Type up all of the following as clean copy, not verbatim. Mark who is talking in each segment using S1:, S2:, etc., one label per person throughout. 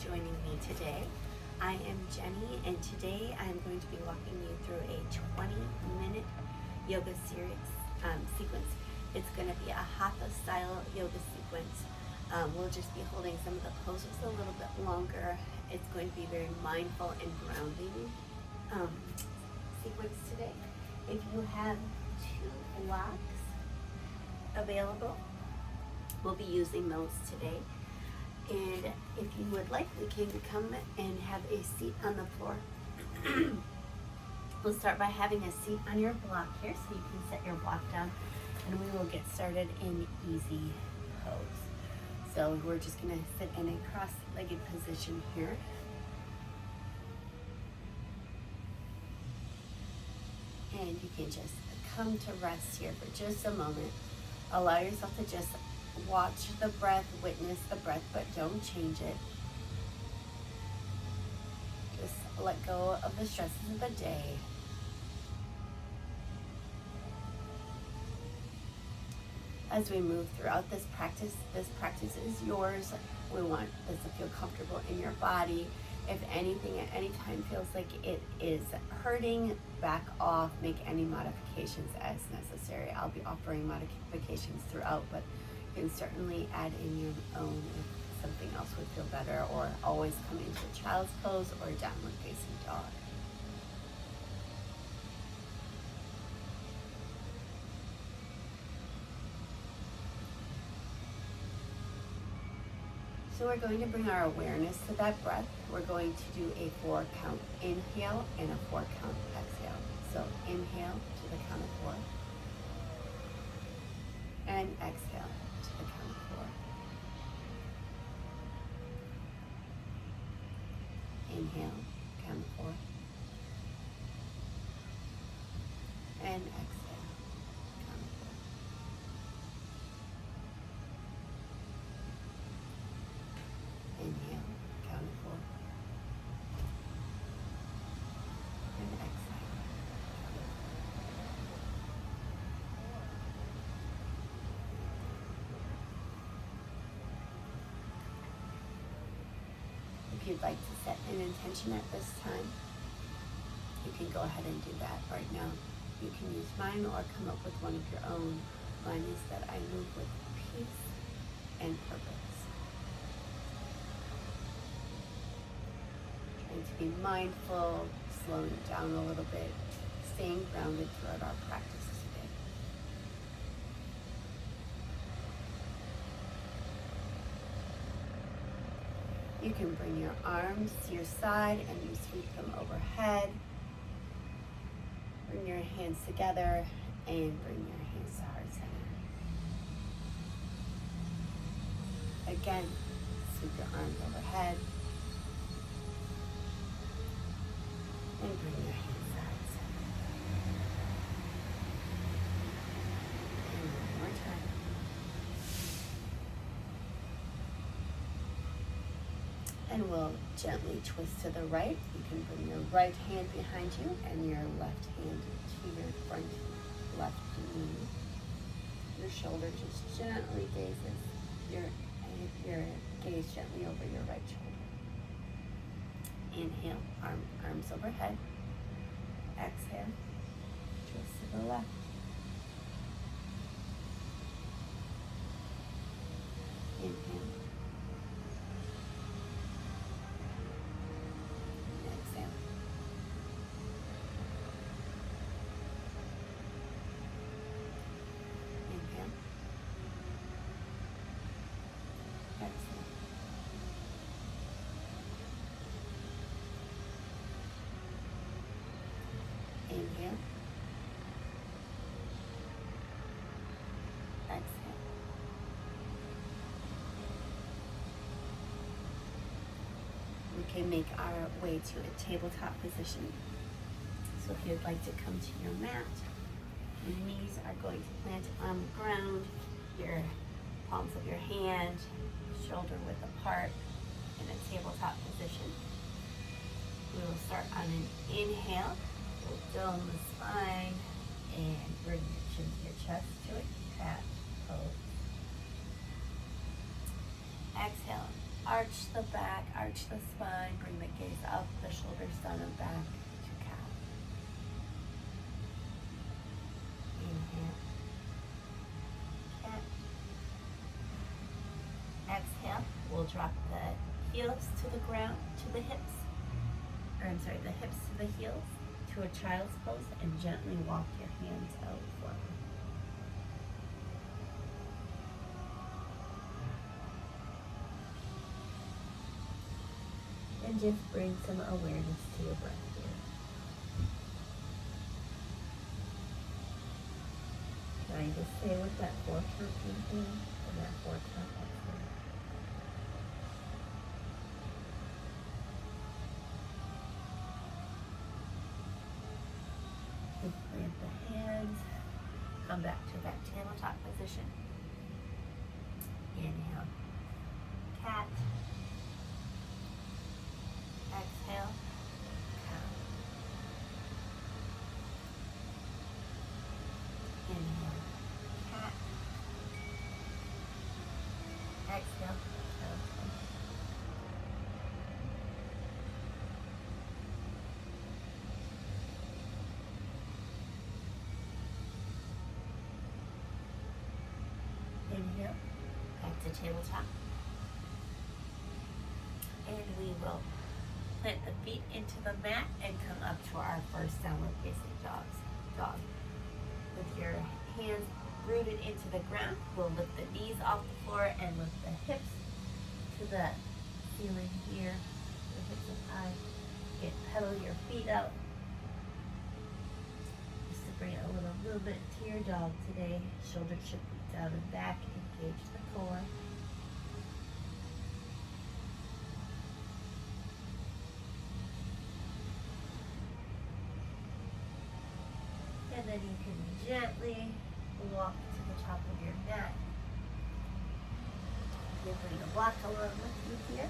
S1: joining me today. I am Jenny, and today I'm going to be walking you through a 20-minute yoga sequence. It's going to be a hatha style yoga sequence. We'll just be holding some of the poses a little bit longer. It's going to be very mindful and grounding sequence today. If you have 2 blocks available, we'll be using those today. And if you would like, we can come and have a seat on the floor. We'll start by having a seat on your block here, so you can set your block down, and we will get started in easy pose. So we're just gonna sit in a cross-legged position here. And you can just come to rest here for just a moment. Allow yourself to just watch the breath, witness the breath, but don't change it. Just let go of the stresses of the day. As we move throughout this practice is yours. We want this to feel comfortable in your body. If anything at any time feels like it is hurting, back off, make any modifications as necessary. I'll be offering modifications throughout, but you can certainly add in your own if something else would feel better, or always come into child's pose or downward facing dog. So we're going to bring our awareness to that breath. We're going to do a 4-count inhale and a 4-count exhale. So inhale to the count of 4 and exhale to the count of 4. Inhale, count of 4, and exhale, count of 4. Inhale, count of 4, and exhale, count of 4. If you'd like to set an intention at this time, you can go ahead and do that right now. You can use mine or come up with one of your own. Mine is that I move with peace and purpose. Trying to be mindful, slowing down a little bit, staying grounded throughout our practice today. You can bring your arms to your side and you sweep them overhead. Bring your hands together and bring your hands to heart center. Again, sweep your arms overhead and bring your hands to heart center. And one more time. And we'll gently twist to the right. You can bring your right hand behind you and your left hand to your front left knee. Your shoulder just gently gazes, your gaze gently over your right shoulder. Inhale, arms overhead. Exhale, twist to the left. Inhale. Exhale. Inhale. Exhale. Inhale. Exhale. We can make our way to a tabletop position. So if you'd like to come to your mat, your knees are going to plant on the ground, your palms of your hand, shoulder width apart in a tabletop position. We will start on an inhale. We'll dome the spine and bring your chin to your chest to a cat pose. Exhale, Arch the back, arch the spine, bring the gaze up, the shoulders down and back to cat. Inhale. Cat. Exhale. We'll drop the heels to the ground, to the hips. Or I'm sorry, the hips to the heels, to a child's pose, and gently walk your hands out forward. And just bring some awareness to your breath here. Can I just stay with that 4-count inhale and that 4-count exhale? And plant the hands. Come back to that tabletop position. Inhale. Cat. Exhale. Cow. Inhale. Cat. Exhale. Cow. Inhale. Back to tabletop. And we will plant the feet into the mat and come up to our first downward facing dog. With your hands rooted into the ground, we'll lift the knees off the floor and lift the hips to the ceiling here. The hips up high. Again, pedal your feet out. Just to bring a little movement to your dog today. Shoulders should be down and back. Engage the core. And then you can gently walk to the top of your mat. You're going to walk along with you here.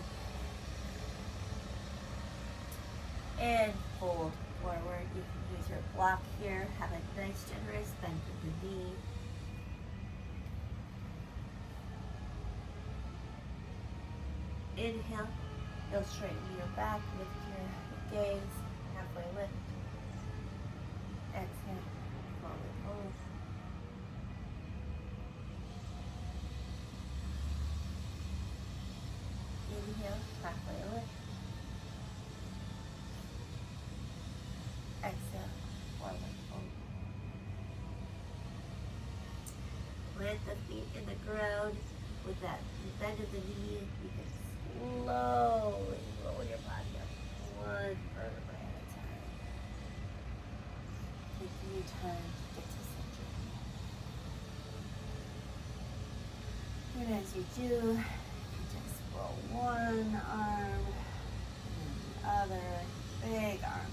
S1: And fold forward. You can use your block here. Have a nice generous bend of the knee. Inhale. You'll straighten your back, lift your gaze, halfway lift. Exhale. Forward fold. Inhale, halfway lift. Exhale, forward fold. Plant the feet in the ground with that bend of the knee. You can slowly roll your body up one vertebra at a time. Taking your time to get to center. And as you do, you just roll one arm and the other, big arms.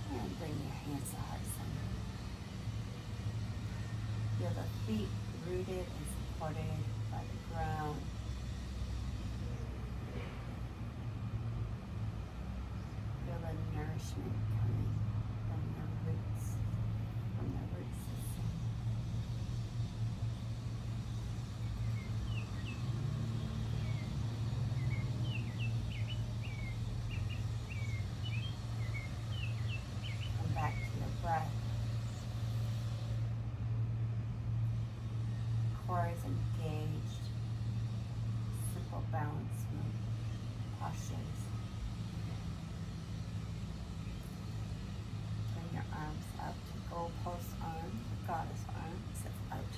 S1: And bring your hands to heart center. Feel the feet rooted and supported by the ground. Feel the nourishment coming from your roots, from the root system. Come back to your breath. Core is engaged. Simple balance postures. Bring your arms up to goalpost arms, goddess arms out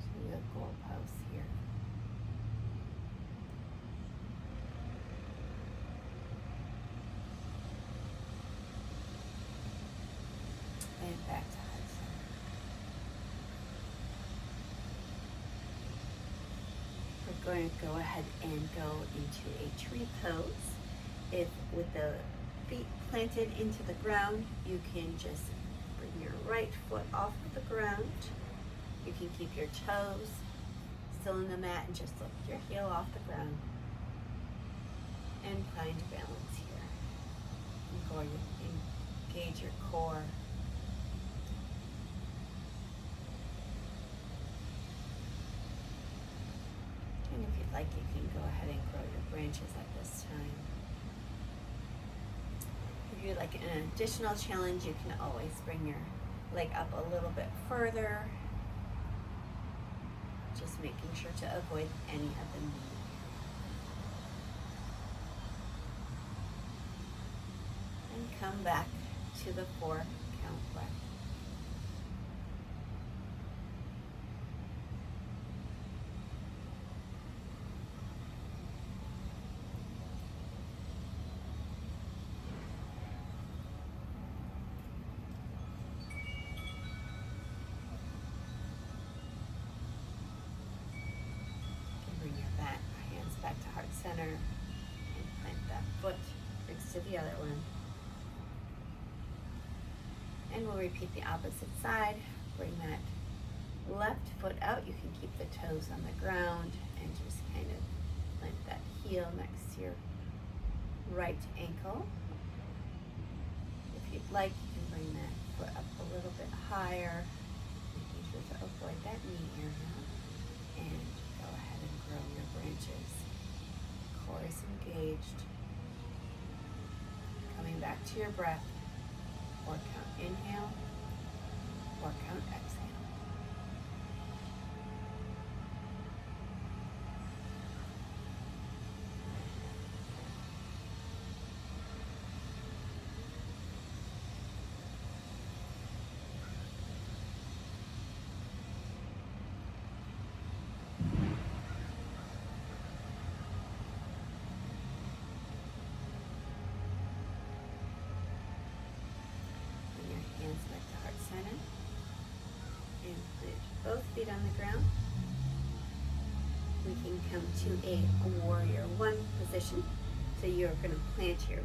S1: to your goalpost here. And back to heart center. We're going to go ahead and go into a tree pose. If with the feet planted into the ground, you can just bring your right foot off of the ground. You can keep your toes still in the mat and just lift your heel off the ground. And find balance here. Engage your core. And if you'd like, you can go ahead and grow your branches at this time. If you'd like an additional challenge, you can always bring your leg up a little bit further. Just making sure to avoid any of the knee. And come back to the 4 count breath. Center and plant that foot next to the other one. And we'll repeat the opposite side. Bring that left foot out. You can keep the toes on the ground and just kind of plant that heel next to your right ankle. If you'd like, you can bring that foot up a little bit higher, making sure to avoid that knee area. And go ahead and grow your branches. Core is engaged. Coming back to your breath. 4 count inhale, 4 count exhale. Both feet on the ground. We can come to a warrior 1 position. So you're going to plant your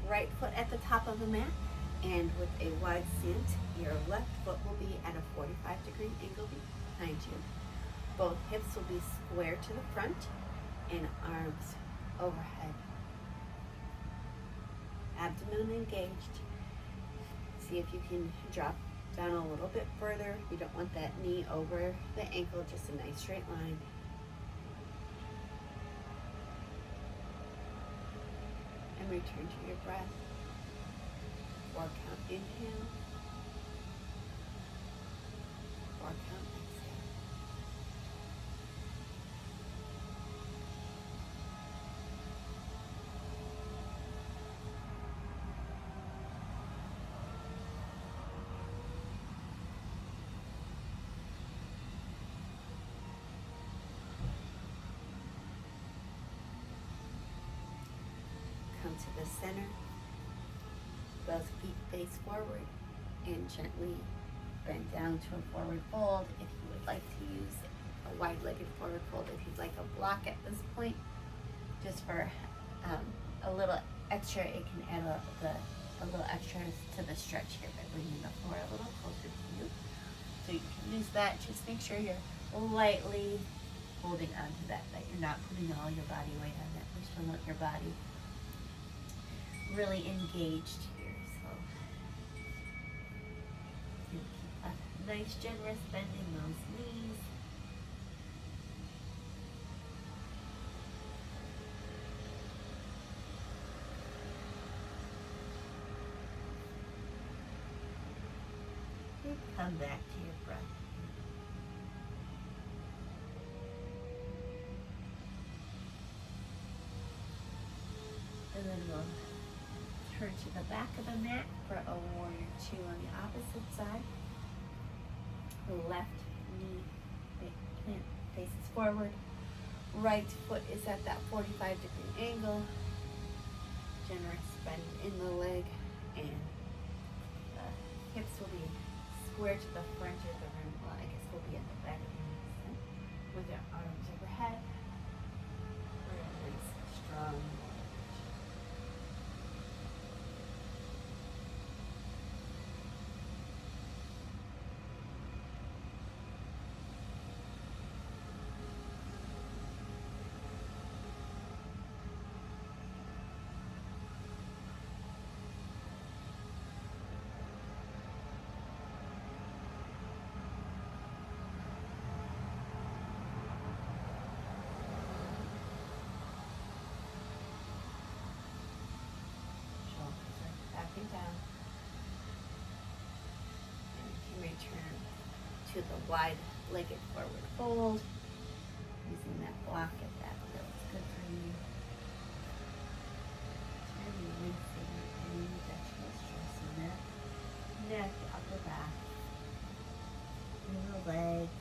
S1: right foot at the top of the mat, and with a wide stance, your left foot will be at a 45-degree angle behind you. Both hips will be square to the front and arms overhead. Abdomen engaged. See if you can drop down a little bit further. You don't want that knee over the ankle, just a nice straight line. And return to your breath. 4 count inhale. 4 count exhale. Come to the center. Both feet face forward and gently bend down to a forward fold. If you would like to use a wide-legged forward fold, if you'd like a block at this point, just for a little extra, it can add a little extra to the stretch here by bringing the floor a little closer to you. So you can use that. Just make sure you're lightly holding onto that you're not putting all your body weight on that. Please feel your body really engaged here. So you keep a nice generous bend in those knees. And come back to your breath. And then we'll turn to the back of the mat for a warrior 2 on the opposite side. The left knee faces forward. Right foot is at that 45-degree angle. Generous bend in the leg, and the hips will be square to the front of the room. Well, I guess we'll be at the back of the room with our arms overhead. Really strong. to the wide-legged forward fold. Using that block if that feels good for you. It's really releasing any additional stress in that neck, upper back, the legs.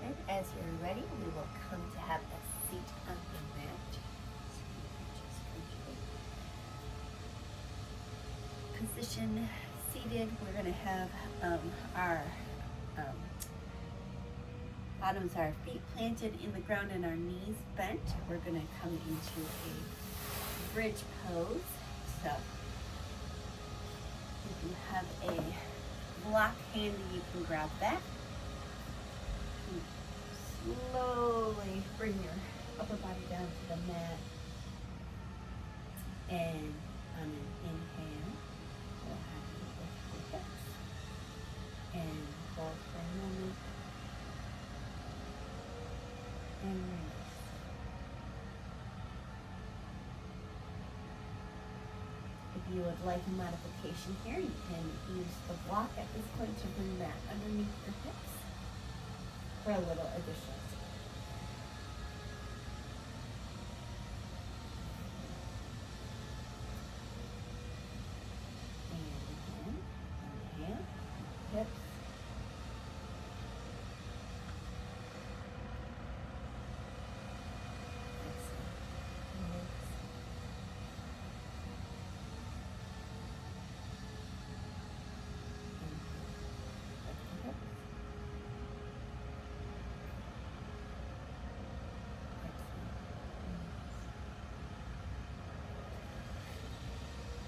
S1: And as you're ready, we will come to have a seat on the mat. So you can just position seated. We're going to have our bottoms of our feet planted in the ground and our knees bent. We're going to come into a bridge pose. So if you have a block handy, you can grab that. Slowly bring your upper body down to the mat. And on an inhale, we'll have you lift your hips and hold for a moment. And release. If you would like a modification here, you can use the block at this point to bring that underneath your hips for a little additional support. And again, inhale, hips.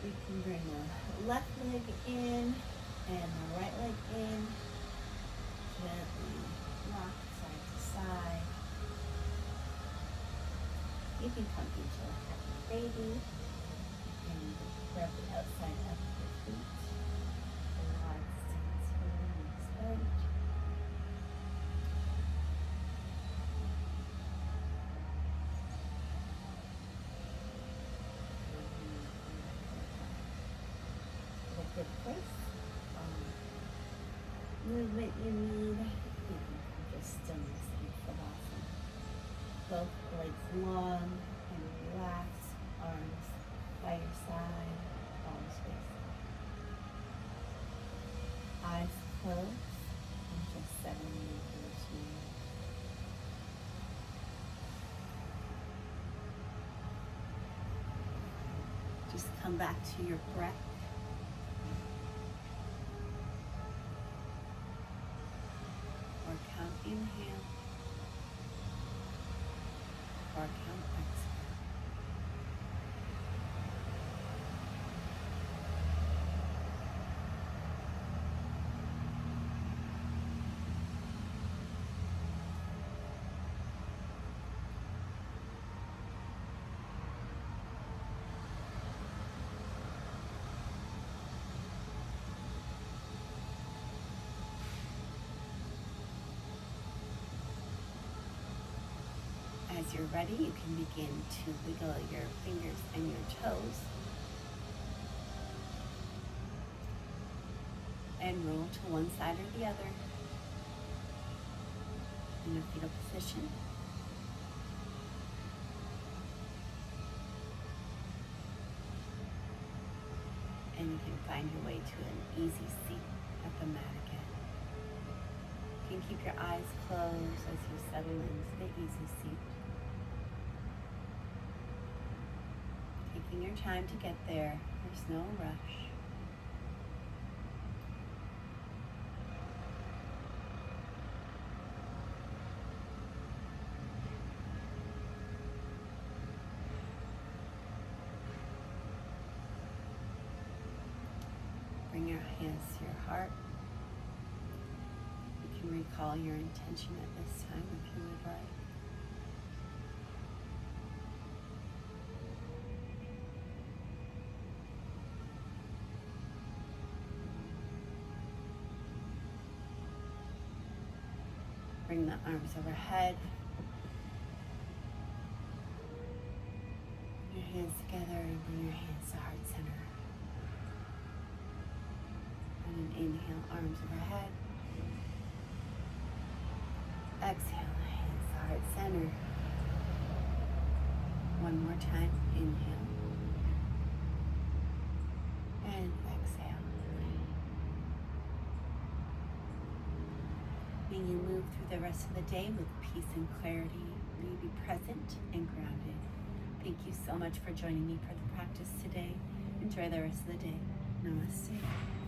S1: We can bring the left leg in and the right leg in. Gently rock side to side. You can come into a happy baby and grab the outside of your feet. A wide stance here in this bench. Good place. Movement you need. You can come to stillness in Savasana. Both legs long and relaxed. Arms by your side. Palms facing. Eyes closed. And just settling into this moment. Just come back to your breath. Or count inhale, or count exhale. As you're ready, you can begin to wiggle your fingers and your toes and roll to one side or the other in a fetal position. And you can find your way to an easy seat at the mat again. You can keep your eyes closed as you settle into the easy seat. Taking your time to get there. There's no rush. Bring your hands to your heart. You can recall your intention at this time if you would like. Bring the arms overhead. Your hands together and bring your hands to heart center. And an inhale, arms overhead. Exhale, hands to heart center. One more time, inhale. And exhale. May you move through the rest of the day with peace and clarity. May you be present and grounded. Thank you so much for joining me for the practice today. Enjoy the rest of the day. Namaste.